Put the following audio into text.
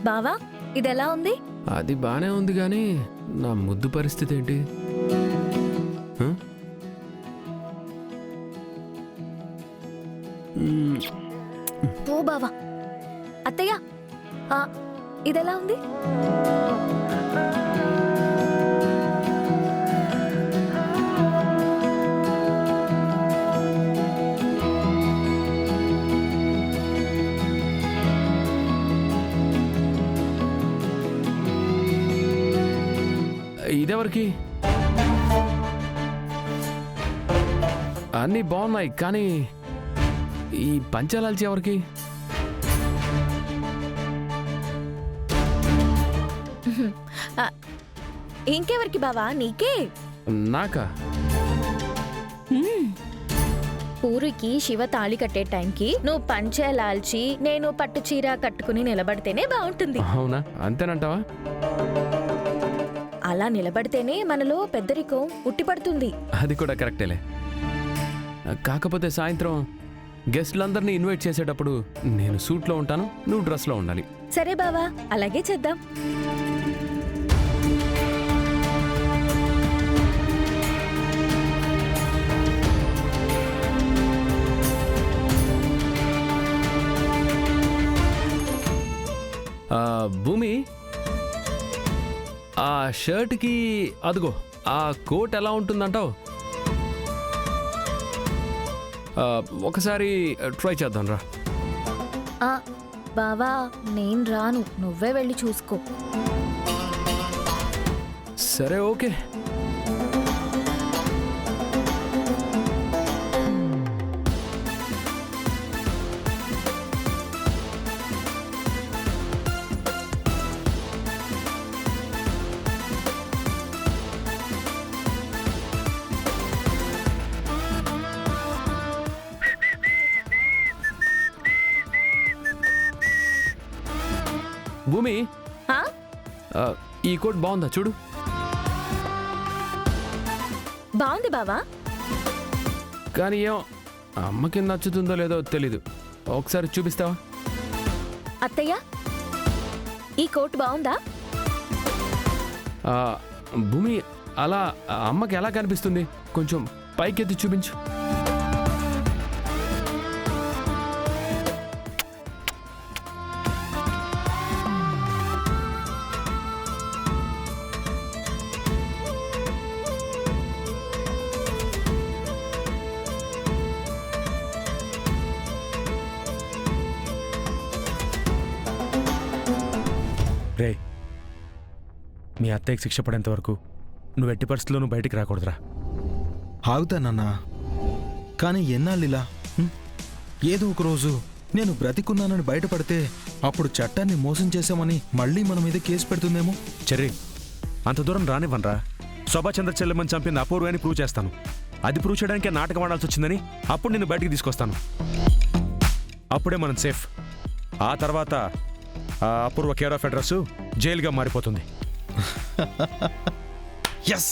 బావా ఇదెలా ఉంది? అది బానే ఉంది కానీ నా ముద్దు పరిస్థితి ఏంటి? ఓ బావా, అత్తయ్య ఇదెలా ఉంది? ఇదెవరికి? అన్నీ బాగున్నాయి కానీ ఈ పంచలాల్చి ఎవరికి? ఇంకెవరికి బావా? నీకే. నాకా? పూరికి శివ తాళి కట్టే టైంకి నువ్వు పంచలాల్చి నేను పట్టు చీర కట్టుకుని నిలబడితేనే బాగుంటుంది. అవునా? అంతేనంటావా? అలా నిలబడితేనే మనలో పెద్దరికం ఉట్టిపడుతుంది. అది కూడా కరెక్టేలే. కాకపోతే సాయంత్రం గెస్ట్లందరినీ ఇన్వైట్ చేసేటప్పుడు నేను సూట్లో ఉంటాను, నువ్వు డ్రెస్లో ఉండాలి. సరే బావా, అలాగే చేద్దాం. భూమి, ఆ షర్ట్కి అదిగో ఆ కోట్ ఎలా ఉంటుందంటావు? ఒకసారి ట్రై చేద్దాం రా. బావా నేను రాను, నువ్వే వెళ్ళి చూసుకో. సరే ఓకే. భూమి, ఈ కోట్ బాగుందా చూడు. బాగుంది బావా, కానీ ఏం అమ్మకి నచ్చుతుందో లేదో తెలీదు. ఒకసారి చూపిస్తావా? అత్తయ్య ఈ కోట్ బాగుందా? భూమి, అలా అమ్మకి ఎలా కనిపిస్తుంది? కొంచెం పైకెత్తి చూపించు. రే, మీ అత్తయ్యకి శిక్ష పడేంత వరకు నువ్వు ఎట్టి పరిస్థితుల్లోనూ బయటికి రాకూడదురా. ఆగుతానన్నా, కానీ ఎన్నాళ్ళిలా? ఏదో ఒక రోజు నేను బ్రతికున్నానని బయటపడితే అప్పుడు చట్టాన్ని మోసం చేశామని మళ్ళీ మన మీద కేసు పెడుతుందేమో. చెర్రీ, అంత దూరం రానివ్వనరా. శోభాచంద్ర చెల్లెమ్మని చంపింది అపూర్వాన్ని ప్రూవ్ చేస్తాను. అది ప్రూవ్ చేయడానికే నాటకం ఆడాల్సి వచ్చిందని అప్పుడు నిన్ను బయటికి తీసుకొస్తాను. అప్పుడే మనం సేఫ్. ఆ తర్వాత అపూర్వ కేర్ ఆఫ్ అడ్రస్ జైలుగా మారిపోతుంది. ఎస్.